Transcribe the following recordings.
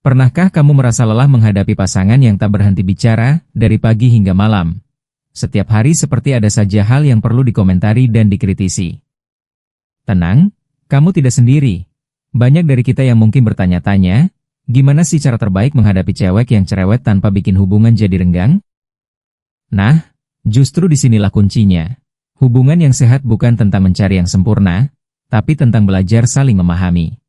Pernahkah kamu merasa lelah menghadapi pasangan yang tak berhenti bicara, dari pagi hingga malam? Setiap hari seperti ada saja hal yang perlu dikomentari dan dikritisi. Tenang, kamu tidak sendiri. Banyak dari kita yang mungkin bertanya-tanya, gimana sih cara terbaik menghadapi cewek yang cerewet tanpa bikin hubungan jadi renggang? Nah, justru disinilah kuncinya. Hubungan yang sehat bukan tentang mencari yang sempurna, tapi tentang belajar saling memahami.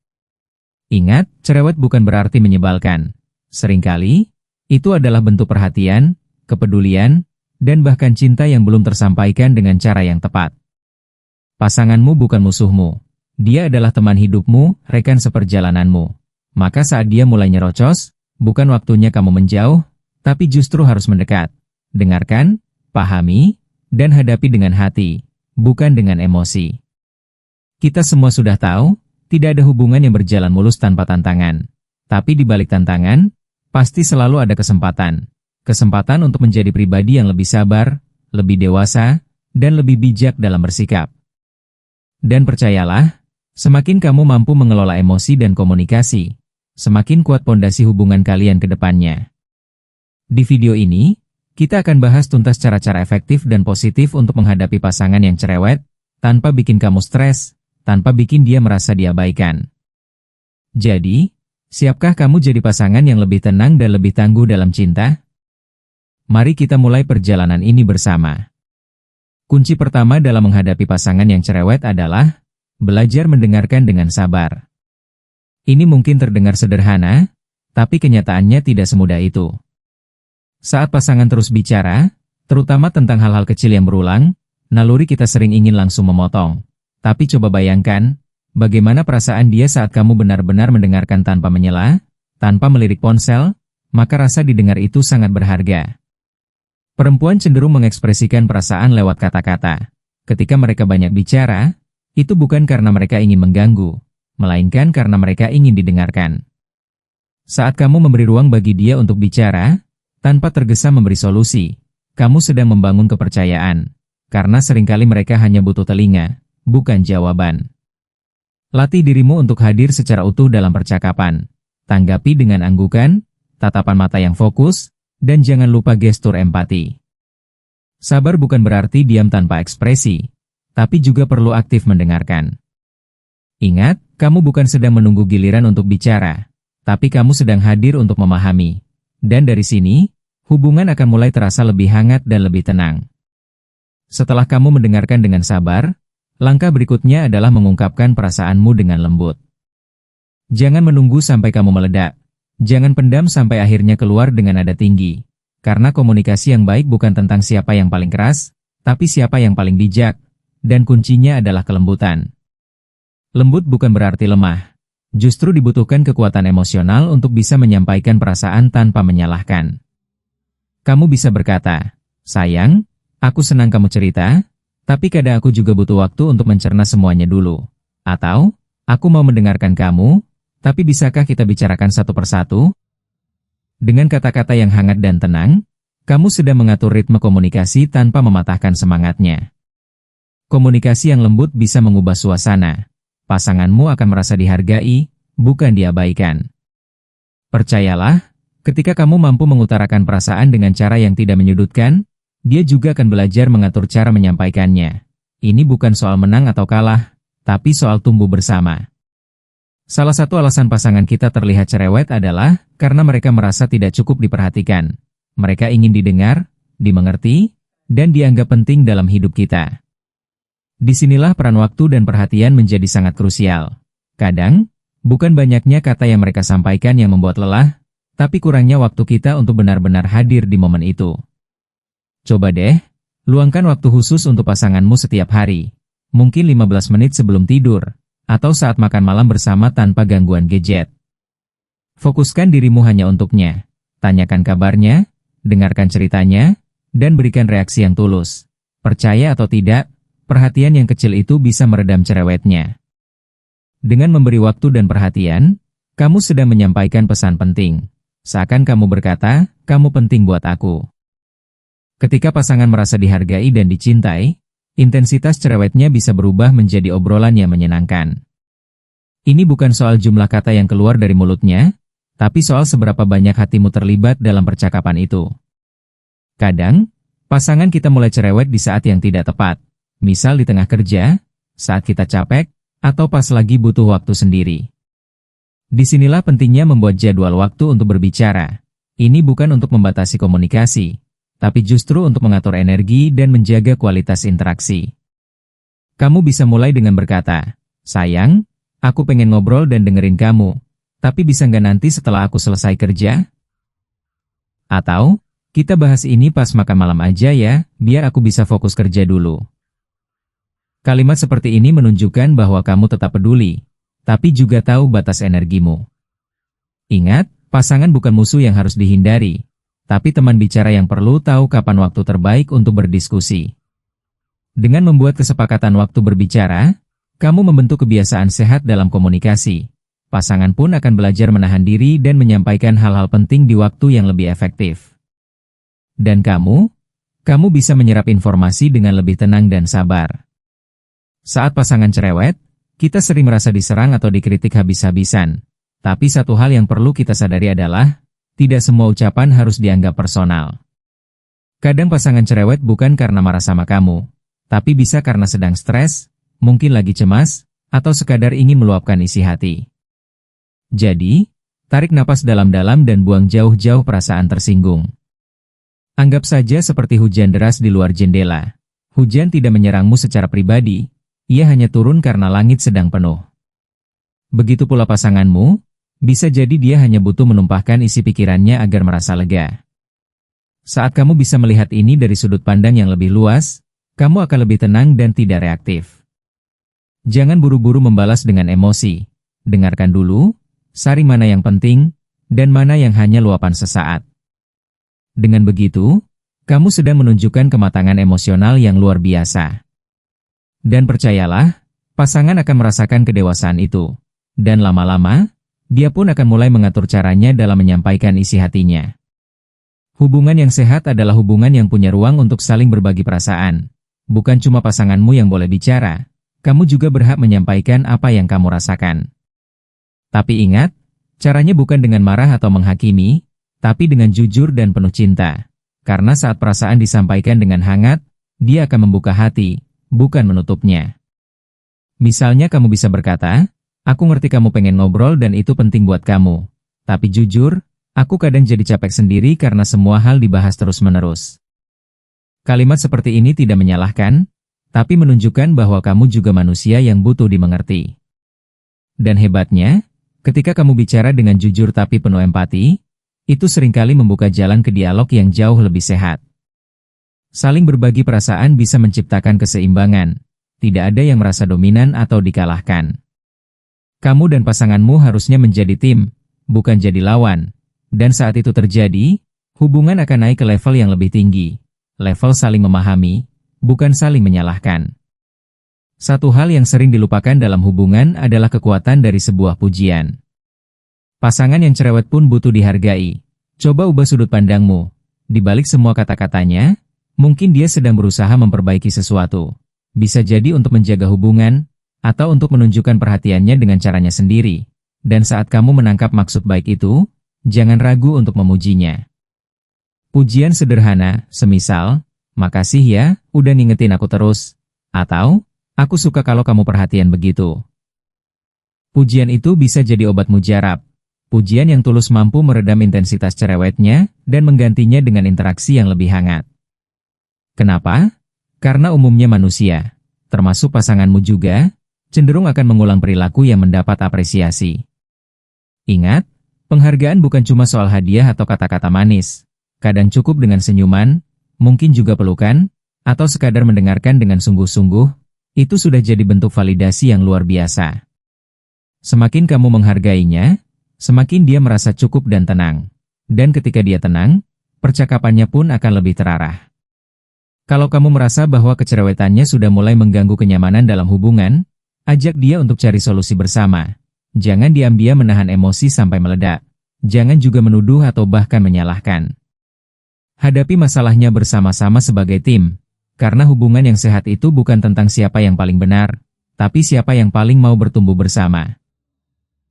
Ingat, cerewet bukan berarti menyebalkan. Seringkali, itu adalah bentuk perhatian, kepedulian, dan bahkan cinta yang belum tersampaikan dengan cara yang tepat. Pasanganmu bukan musuhmu. Dia adalah teman hidupmu, rekan seperjalananmu. Maka saat dia mulai nyerocos, bukan waktunya kamu menjauh, tapi justru harus mendekat. Dengarkan, pahami, dan hadapi dengan hati, bukan dengan emosi. Kita semua sudah tahu, tidak ada hubungan yang berjalan mulus tanpa tantangan. Tapi di balik tantangan, pasti selalu ada kesempatan. Kesempatan untuk menjadi pribadi yang lebih sabar, lebih dewasa, dan lebih bijak dalam bersikap. Dan percayalah, semakin kamu mampu mengelola emosi dan komunikasi, semakin kuat pondasi hubungan kalian ke depannya. Di video ini, kita akan bahas tuntas cara-cara efektif dan positif untuk menghadapi pasangan yang cerewet, tanpa bikin kamu stres, tanpa bikin dia merasa diabaikan. Jadi, siapkah kamu jadi pasangan yang lebih tenang dan lebih tangguh dalam cinta? Mari kita mulai perjalanan ini bersama. Kunci pertama dalam menghadapi pasangan yang cerewet adalah belajar mendengarkan dengan sabar. Ini mungkin terdengar sederhana, tapi kenyataannya tidak semudah itu. Saat pasangan terus bicara, terutama tentang hal-hal kecil yang berulang, naluri kita sering ingin langsung memotong. Tapi coba bayangkan, bagaimana perasaan dia saat kamu benar-benar mendengarkan tanpa menyela, tanpa melirik ponsel, maka rasa didengar itu sangat berharga. Perempuan cenderung mengekspresikan perasaan lewat kata-kata. Ketika mereka banyak bicara, itu bukan karena mereka ingin mengganggu, melainkan karena mereka ingin didengarkan. Saat kamu memberi ruang bagi dia untuk bicara, tanpa tergesa memberi solusi, kamu sedang membangun kepercayaan, karena seringkali mereka hanya butuh telinga, bukan jawaban. Latih dirimu untuk hadir secara utuh dalam percakapan. Tanggapi dengan anggukan, tatapan mata yang fokus, dan jangan lupa gestur empati. Sabar bukan berarti diam tanpa ekspresi, tapi juga perlu aktif mendengarkan. Ingat, kamu bukan sedang menunggu giliran untuk bicara, tapi kamu sedang hadir untuk memahami. Dan dari sini, hubungan akan mulai terasa lebih hangat dan lebih tenang. Setelah kamu mendengarkan dengan sabar, langkah berikutnya adalah mengungkapkan perasaanmu dengan lembut. Jangan menunggu sampai kamu meledak. Jangan pendam sampai akhirnya keluar dengan nada tinggi. Karena komunikasi yang baik bukan tentang siapa yang paling keras, tapi siapa yang paling bijak. Dan kuncinya adalah kelembutan. Lembut bukan berarti lemah. Justru dibutuhkan kekuatan emosional untuk bisa menyampaikan perasaan tanpa menyalahkan. Kamu bisa berkata, "Sayang, aku senang kamu cerita, tapi kadang aku juga butuh waktu untuk mencerna semuanya dulu." Atau, "Aku mau mendengarkan kamu, tapi bisakah kita bicarakan satu persatu?" Dengan kata-kata yang hangat dan tenang, kamu sedang mengatur ritme komunikasi tanpa mematahkan semangatnya. Komunikasi yang lembut bisa mengubah suasana. Pasanganmu akan merasa dihargai, bukan diabaikan. Percayalah, ketika kamu mampu mengutarakan perasaan dengan cara yang tidak menyudutkan, dia juga akan belajar mengatur cara menyampaikannya. Ini bukan soal menang atau kalah, tapi soal tumbuh bersama. Salah satu alasan pasangan kita terlihat cerewet adalah karena mereka merasa tidak cukup diperhatikan. Mereka ingin didengar, dimengerti, dan dianggap penting dalam hidup kita. Disinilah peran waktu dan perhatian menjadi sangat krusial. Kadang, bukan banyaknya kata yang mereka sampaikan yang membuat lelah, tapi kurangnya waktu kita untuk benar-benar hadir di momen itu. Coba deh, luangkan waktu khusus untuk pasanganmu setiap hari. Mungkin 15 menit sebelum tidur, atau saat makan malam bersama tanpa gangguan gadget. Fokuskan dirimu hanya untuknya. Tanyakan kabarnya, dengarkan ceritanya, dan berikan reaksi yang tulus. Percaya atau tidak, perhatian yang kecil itu bisa meredam cerewetnya. Dengan memberi waktu dan perhatian, kamu sedang menyampaikan pesan penting. Seakan kamu berkata, "Kamu penting buat aku." Ketika pasangan merasa dihargai dan dicintai, intensitas cerewetnya bisa berubah menjadi obrolan yang menyenangkan. Ini bukan soal jumlah kata yang keluar dari mulutnya, tapi soal seberapa banyak hatimu terlibat dalam percakapan itu. Kadang, pasangan kita mulai cerewet di saat yang tidak tepat, misal di tengah kerja, saat kita capek, atau pas lagi butuh waktu sendiri. Disinilah pentingnya membuat jadwal waktu untuk berbicara. Ini bukan untuk membatasi komunikasi, tapi justru untuk mengatur energi dan menjaga kualitas interaksi. Kamu bisa mulai dengan berkata, "Sayang, aku pengen ngobrol dan dengerin kamu, tapi bisa nggak nanti setelah aku selesai kerja?" Atau, "Kita bahas ini pas makan malam aja ya, biar aku bisa fokus kerja dulu." Kalimat seperti ini menunjukkan bahwa kamu tetap peduli, tapi juga tahu batas energimu. Ingat, pasangan bukan musuh yang harus dihindari, tapi teman bicara yang perlu tahu kapan waktu terbaik untuk berdiskusi. Dengan membuat kesepakatan waktu berbicara, kamu membentuk kebiasaan sehat dalam komunikasi. Pasangan pun akan belajar menahan diri dan menyampaikan hal-hal penting di waktu yang lebih efektif. Dan kamu bisa menyerap informasi dengan lebih tenang dan sabar. Saat pasangan cerewet, kita sering merasa diserang atau dikritik habis-habisan. Tapi satu hal yang perlu kita sadari adalah, tidak semua ucapan harus dianggap personal. Kadang pasangan cerewet bukan karena marah sama kamu, tapi bisa karena sedang stres, mungkin lagi cemas, atau sekadar ingin meluapkan isi hati. Jadi, tarik napas dalam-dalam dan buang jauh-jauh perasaan tersinggung. Anggap saja seperti hujan deras di luar jendela. Hujan tidak menyerangmu secara pribadi, ia hanya turun karena langit sedang penuh. Begitu pula pasanganmu, bisa jadi dia hanya butuh menumpahkan isi pikirannya agar merasa lega. Saat kamu bisa melihat ini dari sudut pandang yang lebih luas, kamu akan lebih tenang dan tidak reaktif. Jangan buru-buru membalas dengan emosi. Dengarkan dulu, saring mana yang penting, dan mana yang hanya luapan sesaat. Dengan begitu, kamu sedang menunjukkan kematangan emosional yang luar biasa. Dan percayalah, pasangan akan merasakan kedewasaan itu. Dan lama-lama, dia pun akan mulai mengatur caranya dalam menyampaikan isi hatinya. Hubungan yang sehat adalah hubungan yang punya ruang untuk saling berbagi perasaan. Bukan cuma pasanganmu yang boleh bicara, kamu juga berhak menyampaikan apa yang kamu rasakan. Tapi ingat, caranya bukan dengan marah atau menghakimi, tapi dengan jujur dan penuh cinta. Karena saat perasaan disampaikan dengan hangat, dia akan membuka hati, bukan menutupnya. Misalnya kamu bisa berkata, "Aku ngerti kamu pengen ngobrol dan itu penting buat kamu. Tapi jujur, aku kadang jadi capek sendiri karena semua hal dibahas terus-menerus." Kalimat seperti ini tidak menyalahkan, tapi menunjukkan bahwa kamu juga manusia yang butuh dimengerti. Dan hebatnya, ketika kamu bicara dengan jujur tapi penuh empati, itu seringkali membuka jalan ke dialog yang jauh lebih sehat. Saling berbagi perasaan bisa menciptakan keseimbangan. Tidak ada yang merasa dominan atau dikalahkan. Kamu dan pasanganmu harusnya menjadi tim, bukan jadi lawan. Dan saat itu terjadi, hubungan akan naik ke level yang lebih tinggi. Level saling memahami, bukan saling menyalahkan. Satu hal yang sering dilupakan dalam hubungan adalah kekuatan dari sebuah pujian. Pasangan yang cerewet pun butuh dihargai. Coba ubah sudut pandangmu. Di balik semua kata-katanya, mungkin dia sedang berusaha memperbaiki sesuatu. Bisa jadi untuk menjaga hubungan, atau untuk menunjukkan perhatiannya dengan caranya sendiri. Dan saat kamu menangkap maksud baik itu, jangan ragu untuk memujinya. Pujian sederhana, semisal, "Makasih ya, udah ngingetin aku terus." Atau, "Aku suka kalau kamu perhatian begitu." Pujian itu bisa jadi obat mujarab. Pujian yang tulus mampu meredam intensitas cerewetnya, dan menggantinya dengan interaksi yang lebih hangat. Kenapa? Karena umumnya manusia, termasuk pasanganmu juga, cenderung akan mengulang perilaku yang mendapat apresiasi. Ingat, penghargaan bukan cuma soal hadiah atau kata-kata manis. Kadang cukup dengan senyuman, mungkin juga pelukan, atau sekadar mendengarkan dengan sungguh-sungguh, itu sudah jadi bentuk validasi yang luar biasa. Semakin kamu menghargainya, semakin dia merasa cukup dan tenang. Dan ketika dia tenang, percakapannya pun akan lebih terarah. Kalau kamu merasa bahwa kecerewetannya sudah mulai mengganggu kenyamanan dalam hubungan, ajak dia untuk cari solusi bersama. Jangan diam-diam menahan emosi sampai meledak. Jangan juga menuduh atau bahkan menyalahkan. Hadapi masalahnya bersama-sama sebagai tim, karena hubungan yang sehat itu bukan tentang siapa yang paling benar, tapi siapa yang paling mau bertumbuh bersama.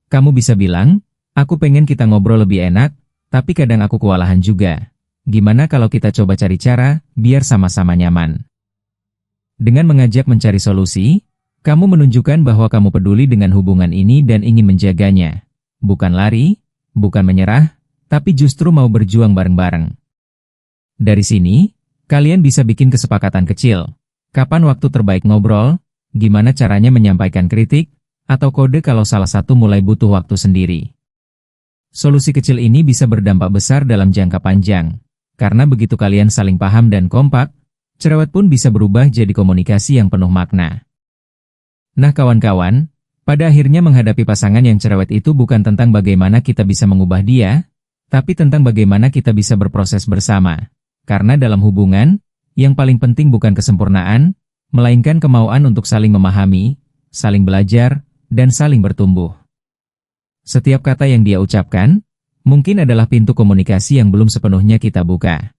Kamu bisa bilang, Aku pengen kita ngobrol lebih enak, tapi kadang aku kewalahan juga. Gimana kalau kita coba cari cara, biar sama-sama nyaman? Dengan mengajak mencari solusi, kamu menunjukkan bahwa kamu peduli dengan hubungan ini dan ingin menjaganya. Bukan lari, bukan menyerah, tapi justru mau berjuang bareng-bareng. Dari sini, kalian bisa bikin kesepakatan kecil. Kapan waktu terbaik ngobrol, gimana caranya menyampaikan kritik, atau kode kalau salah satu mulai butuh waktu sendiri. Solusi kecil ini bisa berdampak besar dalam jangka panjang. Karena begitu kalian saling paham dan kompak, cerewet pun bisa berubah jadi komunikasi yang penuh makna. Nah kawan-kawan, pada akhirnya menghadapi pasangan yang cerewet itu bukan tentang bagaimana kita bisa mengubah dia, tapi tentang bagaimana kita bisa berproses bersama. Karena dalam hubungan, yang paling penting bukan kesempurnaan, melainkan kemauan untuk saling memahami, saling belajar, dan saling bertumbuh. Setiap kata yang dia ucapkan, mungkin adalah pintu komunikasi yang belum sepenuhnya kita buka.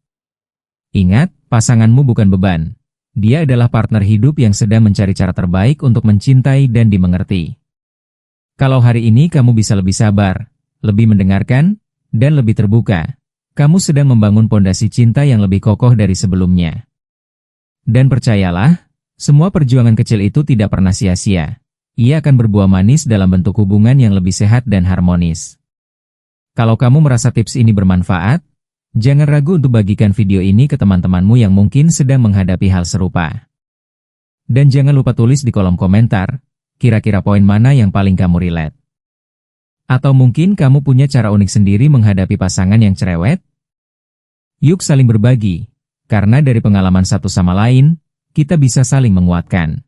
Ingat, pasanganmu bukan beban. Dia adalah partner hidup yang sedang mencari cara terbaik untuk mencintai dan dimengerti. Kalau hari ini kamu bisa lebih sabar, lebih mendengarkan, dan lebih terbuka, kamu sedang membangun pondasi cinta yang lebih kokoh dari sebelumnya. Dan percayalah, semua perjuangan kecil itu tidak pernah sia-sia. Ia akan berbuah manis dalam bentuk hubungan yang lebih sehat dan harmonis. Kalau kamu merasa tips ini bermanfaat, jangan ragu untuk bagikan video ini ke teman-temanmu yang mungkin sedang menghadapi hal serupa. Dan jangan lupa tulis di kolom komentar, kira-kira poin mana yang paling kamu relate. Atau mungkin kamu punya cara unik sendiri menghadapi pasangan yang cerewet? Yuk saling berbagi, karena dari pengalaman satu sama lain, kita bisa saling menguatkan.